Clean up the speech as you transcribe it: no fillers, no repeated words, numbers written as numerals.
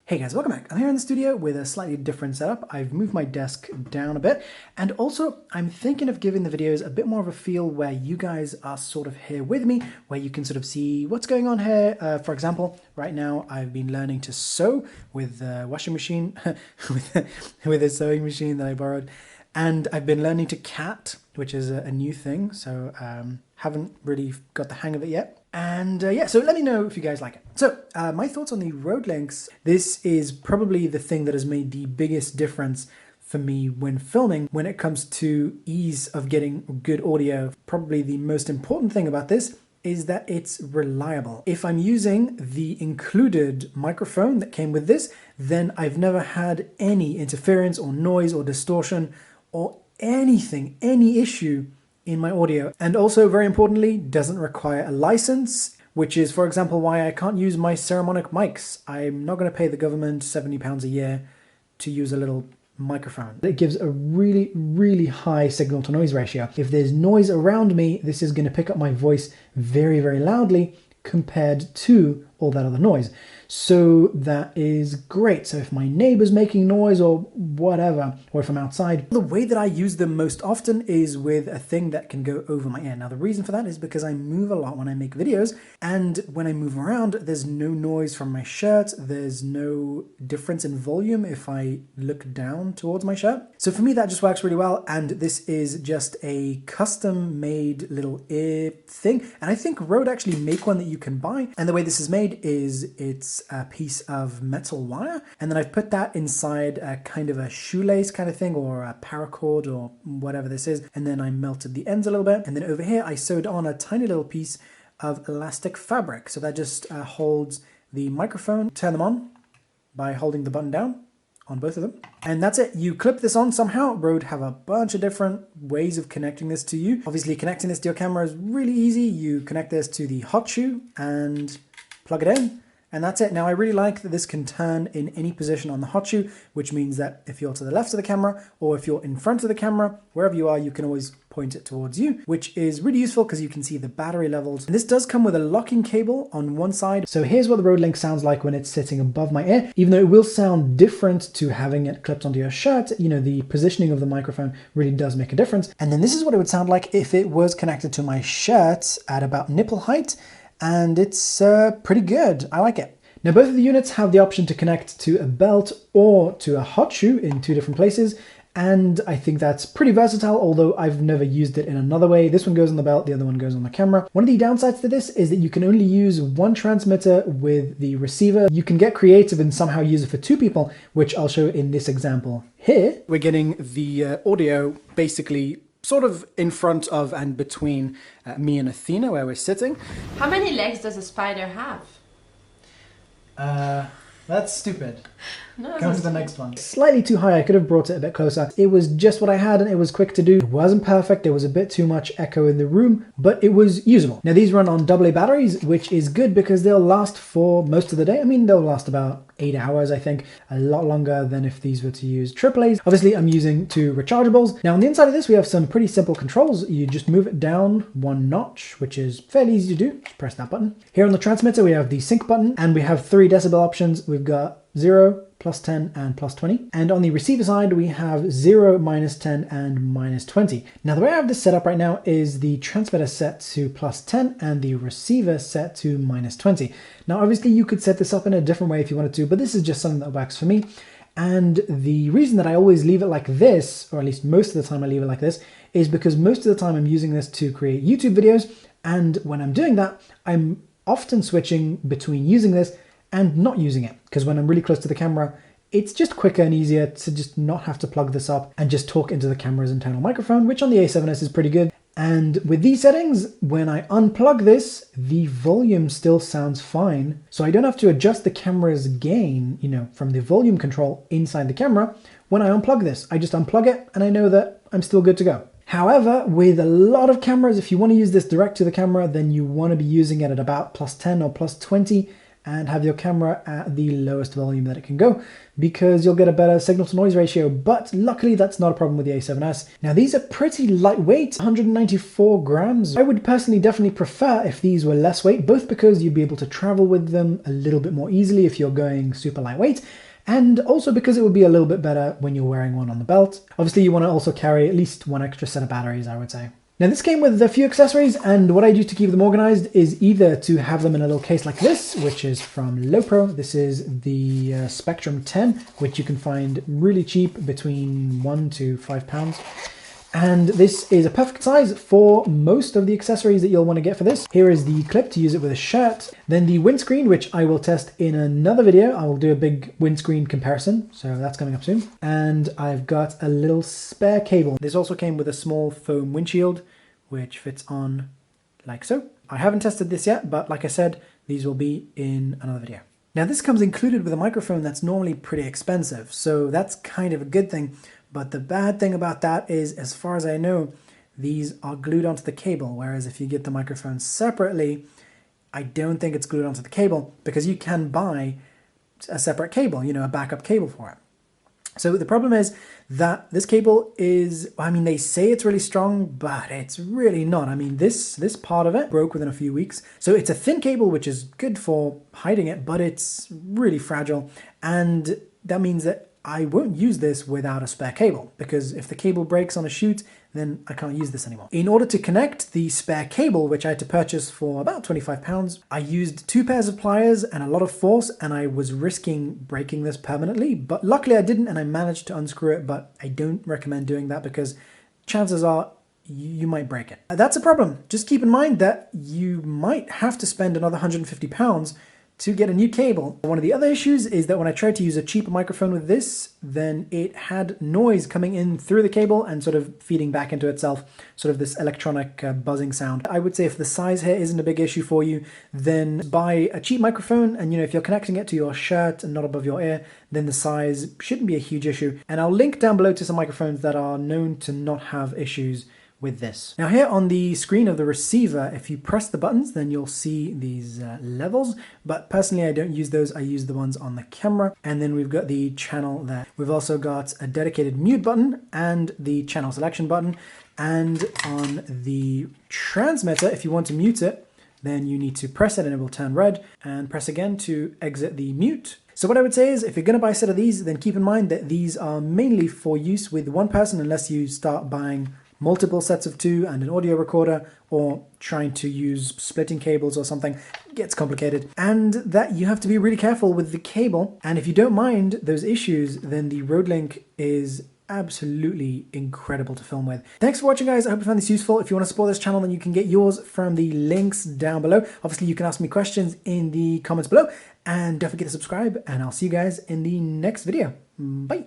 Hey guys, welcome back. I'm here in the studio with a slightly different setup. I've moved my desk down a bit, and also I'm thinking of giving the videos a bit more of a feel where you guys are sort of here with me, where you can sort of see what's going on here. For example, right now I've been learning to sew with a washing machine, with a sewing machine that I borrowed, and I've been learning to cat, which is a new thing, so haven't really got the hang of it yet. And yeah, so let me know if you guys like it. So my thoughts on the RodeLinks. This is probably the thing that has made the biggest difference for me when filming when it comes to ease of getting good audio. Probably the most important thing about this is that it's reliable. If I'm using the included microphone that came with this, then I've never had any interference or noise or distortion or anything, any issue in my audio. And also, very importantly, doesn't require a license, which is, for example, why I can't use my Ceremonic mics. I'm not going to pay the government £70 a year to use a little microphone. It gives a really, really high signal to noise ratio. If there's noise around me, this is going to pick up my voice very, very loudly compared to all that other noise. So that is great. So if my neighbor's making noise or whatever, or if I'm outside, the way that I use them most often is with a thing that can go over my ear. Now the reason for that is because I move a lot when I make videos, and when I move around, there's no noise from my shirt. There's no difference in volume if I look down towards my shirt. So for me, that just works really well. And this is just a custom made little ear thing. And I think Rode actually make one that you can buy. And the way this is made is it's a piece of metal wire, and then I've put that inside a kind of a shoelace kind of thing, or a paracord, or whatever this is, and then I melted the ends a little bit, and then over here I sewed on a tiny little piece of elastic fabric, so that just holds the microphone. Turn them on by holding the button down on both of them, and that's it. You clip this on somehow. Rode have a bunch of different ways of connecting this to you. Obviously, connecting this to your camera is really easy. You connect this to the hot shoe and plug it in, and that's it. Now I really like that this can turn in any position on the hot shoe, which means that if you're to the left of the camera or if you're in front of the camera, wherever you are, you can always point it towards you, which is really useful because you can see the battery levels. And this does come with a locking cable on one side. So here's what the RodeLink sounds like when it's sitting above my ear. Even though it will sound different to having it clipped onto your shirt, you know, the positioning of the microphone really does make a difference. And then this is what it would sound like if it was connected to my shirt at about nipple height. And it's pretty good. I like it. Now both of the units have the option to connect to a belt or to a hot shoe in two different places, and I think that's pretty versatile, although I've never used it in another way. This one goes on the belt, the other one goes on the camera. One of the downsides to this is that you can only use one transmitter with the receiver. You can get creative and somehow use it for two people, which I'll show in this example here. We're getting the audio basically sort of in front of and between me and Athena, where we're sitting. How many legs does a spider have? That's stupid. No, Come to the next one. Slightly too high. I could have brought it a bit closer. It was just what I had, and it was quick to do. It wasn't perfect. There was a bit too much echo in the room, but it was usable. Now these run on AA batteries, which is good because they'll last for most of the day. I mean, they'll last about 8 hours, I think. A lot longer than if these were to use AAAs. Obviously, I'm using two rechargeables. Now on the inside of this, we have some pretty simple controls. You just move it down one notch, which is fairly easy to do. Just press that button. Here on the transmitter, we have the sync button, and we have 3 decibel options. We've got 0, +10, and +20. And on the receiver side, we have 0, -10, and -20. Now, the way I have this set up right now is the transmitter set to +10 and the receiver set to -20. Now, obviously, you could set this up in a different way if you wanted to, but this is just something that works for me. And the reason that I always leave it like this, or at least most of the time I leave it like this, is because most of the time I'm using this to create YouTube videos. And when I'm doing that, I'm often switching between using this and not using it, because when I'm really close to the camera, it's just quicker and easier to just not have to plug this up and just talk into the camera's internal microphone, which on the A7S is pretty good. And with these settings, when I unplug this, the volume still sounds fine. So I don't have to adjust the camera's gain, you know, from the volume control inside the camera. When I unplug this, I just unplug it and I know that I'm still good to go. However, with a lot of cameras, if you want to use this direct to the camera, then you want to be using it at about +10 or +20. and have your camera at the lowest volume that it can go, because you'll get a better signal to noise ratio. But luckily that's not a problem with the A7S. Now these are pretty lightweight, 194 grams. I would personally definitely prefer if these were less weight, both because you'd be able to travel with them a little bit more easily if you're going super lightweight, and also because it would be a little bit better when you're wearing one on the belt. Obviously you want to also carry at least one extra set of batteries, I would say. Now this came with a few accessories, and what I do to keep them organized is either to have them in a little case like this, which is from Lowepro. This is the Spectrum 10, which you can find really cheap, between £1 to £5. And this is a perfect size for most of the accessories that you'll want to get for this. Here is the clip to use it with a shirt. Then the windscreen, which I will test in another video. I will do a big windscreen comparison, so that's coming up soon. And I've got a little spare cable. This also came with a small foam windshield, which fits on like so. I haven't tested this yet, but like I said, these will be in another video. Now this comes included with a microphone that's normally pretty expensive, so that's kind of a good thing. But the bad thing about that is, as far as I know, these are glued onto the cable, whereas if you get the microphone separately, I don't think it's glued onto the cable, because you can buy a separate cable, you know, a backup cable for it. So the problem is that this cable is, I mean, they say it's really strong, but it's really not. I mean, this part of it broke within a few weeks. So it's a thin cable, which is good for hiding it, but it's really fragile. And that means that I won't use this without a spare cable, because if the cable breaks on a shoot, then I can't use this anymore. In order to connect the spare cable, which I had to purchase for about £25, I used 2 pairs of pliers and a lot of force, and I was risking breaking this permanently, but luckily I didn't, and I managed to unscrew it. But I don't recommend doing that, because chances are you might break it. That's a problem. Just keep in mind that you might have to spend another £150 to get a new cable. One of the other issues is that when I tried to use a cheaper microphone with this, then it had noise coming in through the cable and sort of feeding back into itself, sort of this electronic buzzing sound. I would say if the size here isn't a big issue for you, then buy a cheap microphone, and you know, if you're connecting it to your shirt and not above your ear, then the size shouldn't be a huge issue. And I'll link down below to some microphones that are known to not have issues with this. Now here on the screen of the receiver, if you press the buttons, then you'll see these levels, but personally I don't use those. I use the ones on the camera. And then we've got the channel there. We've also got a dedicated mute button and the channel selection button. And on the transmitter, if you want to mute it, then you need to press it and it will turn red, and press again to exit the mute. So what I would say is, if you're going to buy a set of these, then keep in mind that these are mainly for use with one person, unless you start buying multiple sets of 2 and an audio recorder, or trying to use splitting cables or something. It gets complicated, and that you have to be really careful with the cable. And if you don't mind those issues, then the RodeLink is absolutely incredible to film with. Thanks for watching, guys. I hope you found this useful. If you want to support this channel, then you can get yours from the links down below. Obviously you can ask me questions in the comments below, and don't forget to subscribe, and I'll see you guys in the next video. Bye.